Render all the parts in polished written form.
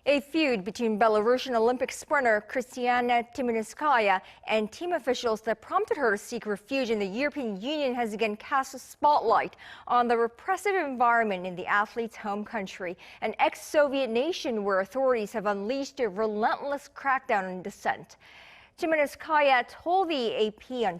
A feud between Belarusian Olympic sprinter Kristina Timanskaya and team officials that prompted her to seek refuge in the European Union has again cast a spotlight on the repressive environment in the athlete's home country, an ex-Soviet nation where authorities have unleashed a relentless crackdown on dissent. Timanskaya told the AP on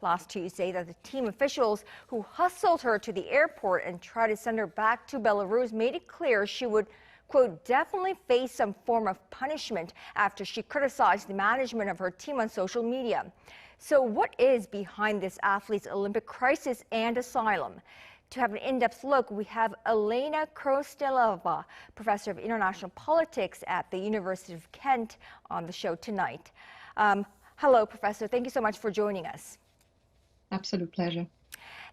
last Tuesday, that the team officials who hustled her to the airport and tried to send her back to Belarus made it clear she would, quote, definitely face some form of punishment after she criticized the management of her team on social media. So what is behind this athlete's Olympic crisis and asylum? To have an in-depth look, we have Elena Krostelova, professor of international politics at the University of Kent, on the show tonight. Hello, Professor. Thank you so much for joining us. Absolute pleasure.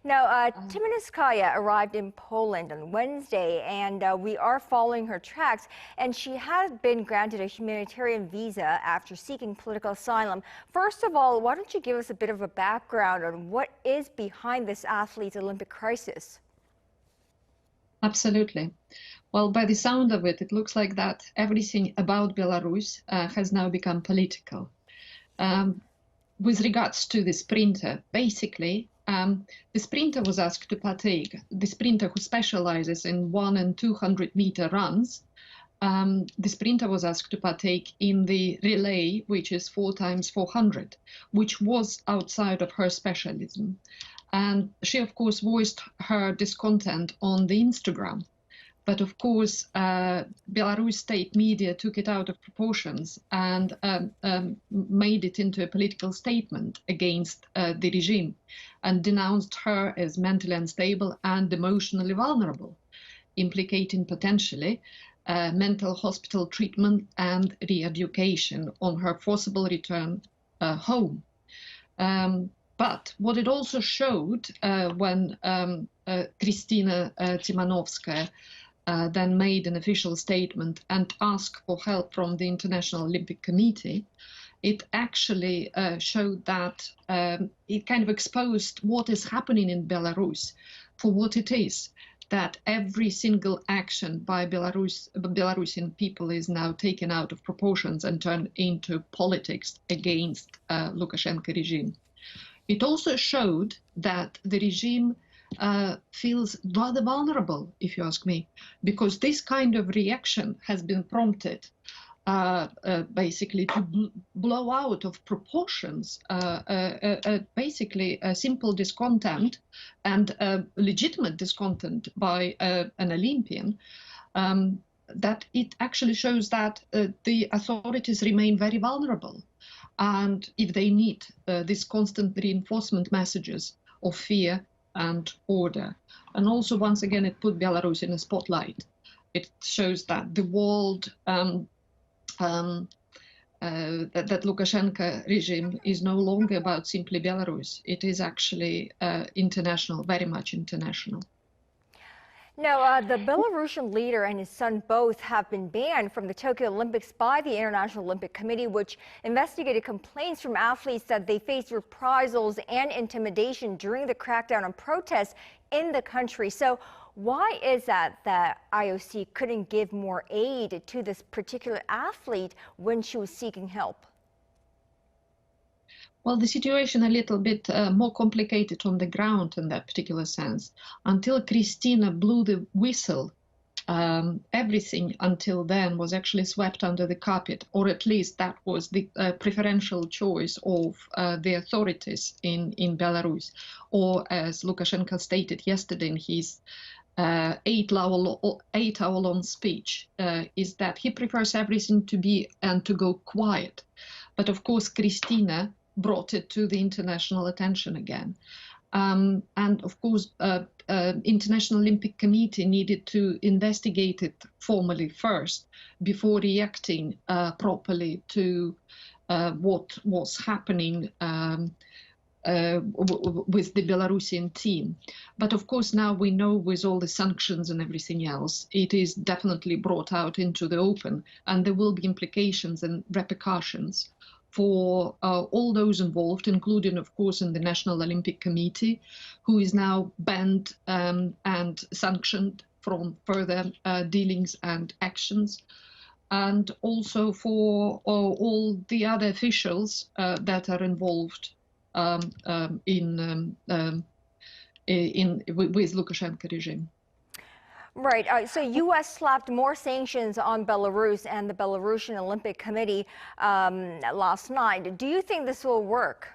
Now, Timanskaya arrived in Poland on Wednesday, and we are following her tracks. And she has been granted a humanitarian visa after seeking political asylum. First of all, why don't you give us a bit of a background on what is behind this athlete's Olympic crisis? Absolutely. Well, by the sound of it, it looks like that everything about Belarus has now become political. With regards to the sprinter, basically, the sprinter was asked to partake. The sprinter who specializes in 100 and 200 meter runs, the sprinter was asked to partake in the relay, which is 4 times 400, which was outside of her specialism. And she, of course, voiced her discontent on the Instagram. But of course, Belarus state media took it out of proportions and made it into a political statement against the regime and denounced her as mentally unstable and emotionally vulnerable, implicating potentially mental hospital treatment and re-education on her forcible return home. But what it also showed when Kristina Timanskaya then made an official statement and asked for help from the International Olympic Committee, it actually showed that it kind of exposed what is happening in Belarus for what it is, that every single action by Belarusian people is now taken out of proportions and turned into politics against Lukashenko regime. It also showed that the regime feels rather vulnerable, if you ask me, because this kind of reaction has been prompted basically to blow out of proportions basically a simple discontent and legitimate discontent by an Olympian, that it actually shows that the authorities remain very vulnerable. And if they need these constant reinforcement messages of fear and order. And also, once again, it put Belarus in a spotlight. It shows that the world, that Lukashenko regime is no longer about simply Belarus. It is actually international, very much international. Now, the Belarusian leader and his son both have been banned from the Tokyo Olympics by the International Olympic Committee, which investigated complaints from athletes that they faced reprisals and intimidation during the crackdown on protests in the country. So why is that IOC couldn't give more aid to this particular athlete when she was seeking help? Well, the situation a little bit more complicated on the ground in that particular sense. Until Kristina blew the whistle, everything until then was actually swept under the carpet, or at least that was the preferential choice of the authorities in Belarus. Or as Lukashenko stated yesterday in his 8-hour-long speech, is that he prefers everything to be and to go quiet. But of course, Kristina brought it to the international attention again. And of course, International Olympic Committee needed to investigate it formally first before reacting properly to what was happening with the Belarusian team. But of course, now we know with all the sanctions and everything else, it is definitely brought out into the open, and there will be implications and repercussions for all those involved, including, of course, in the National Olympic Committee, who is now banned and sanctioned from further dealings and actions. and also for all the other officials that are involved with Lukashenko regime. Right. So U.S. slapped more sanctions on Belarus and the Belarusian Olympic Committee last night. Do you think this will work?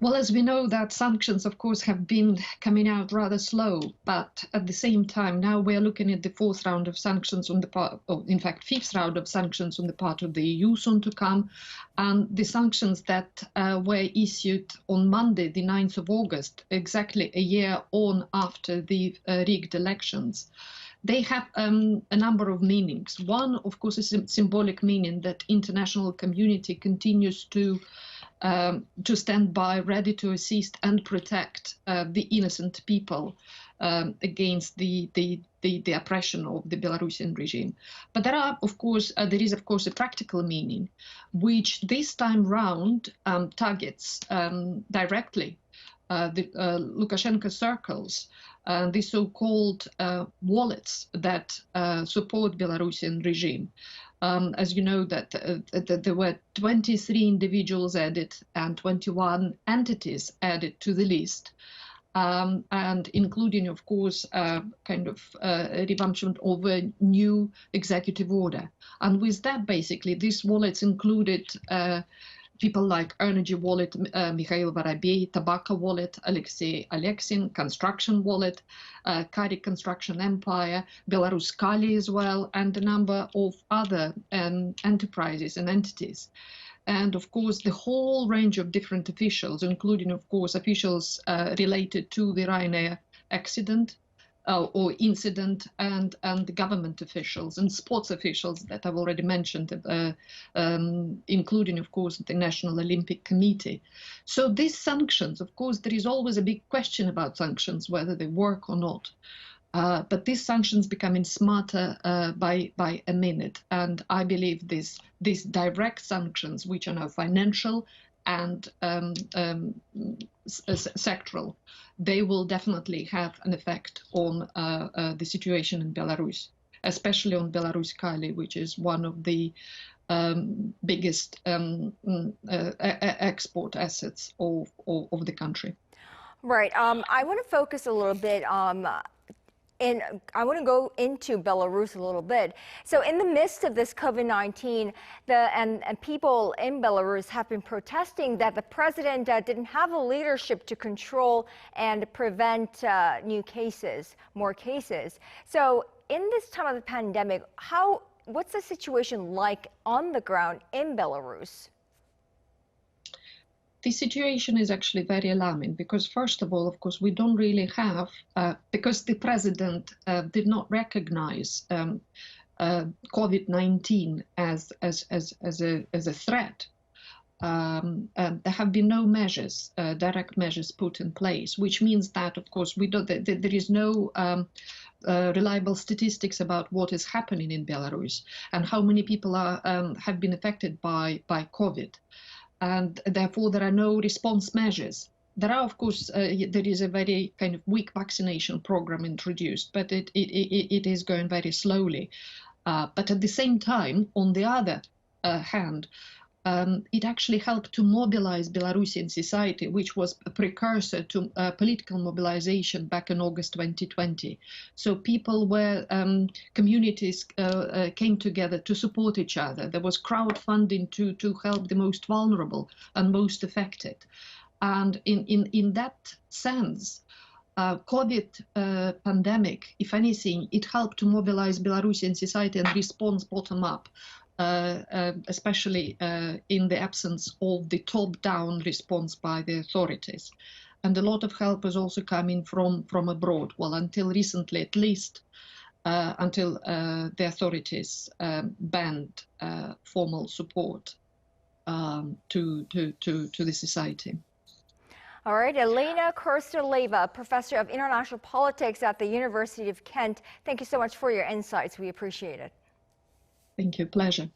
Well, as we know, that sanctions, of course, have been coming out rather slow, but at the same time, now we're looking at the fourth round of sanctions on the part, in fact, fifth round of sanctions on the part of the EU soon to come, and the sanctions that were issued on Monday, the 9th of August, exactly a year on after the rigged elections. They have a number of meanings. One, of course, is a symbolic meaning that international community continues to stand by, ready to assist and protect the innocent people against the oppression of the Belarusian regime. But there is of course a practical meaning, which this time round targets directly the Lukashenko circles, the so-called wallets that support Belarusian regime. As you know, that there were 23 individuals added and 21 entities added to the list, and including, of course, kind of a revampment of a new executive order. And with that, basically, these wallets included people like Energy Wallet, Mikhail Vorobey, Tobacco Wallet, Alexei Aleksin, Construction Wallet, Kari Construction Empire, Belarus Kali as well, and a number of other enterprises and entities. And of course, the whole range of different officials, including, of course, officials related to the Ryanair accident, or incident, and government officials and sports officials that I've already mentioned, including, of course, the National Olympic Committee. So these sanctions, of course, there is always a big question about sanctions, whether they work or not. But these sanctions becoming smarter by a minute. And I believe these direct sanctions, which are now financial and sectoral, they will definitely have an effect on the situation in Belarus, especially on Belarus Kali, which is one of the biggest export assets of the country. Right. I want to focus a little bit and I want to go into Belarus a little bit. So in the midst of this COVID-19, and people in Belarus have been protesting that the president didn't have the leadership to control and prevent more cases. So in this time of the pandemic, what's the situation like on the ground in Belarus? The situation is actually very alarming because, first of all, of course, we don't really have, because the president did not recognize COVID-19 as a threat. There have been no measures, direct measures put in place, which means that, of course, there is no reliable statistics about what is happening in Belarus and how many people have been affected by COVID. And therefore, there are no response measures. There are, of course, there is a very kind of weak vaccination program introduced, but it is going very slowly. But at the same time, on the other hand, it actually helped to mobilize Belarusian society, which was a precursor to political mobilization back in August 2020. So people communities came together to support each other. There was crowdfunding to help the most vulnerable and most affected. And in that sense, COVID pandemic, if anything, it helped to mobilize Belarusian society and respond bottom up. Especially in the absence of the top-down response by the authorities. And a lot of help is also coming from abroad. Well, until recently, at least, until the authorities banned formal support to the society. All right, Elena Korsteleva, professor of international politics at the University of Kent. Thank you so much for your insights. We appreciate it. Thank you. Pleasure.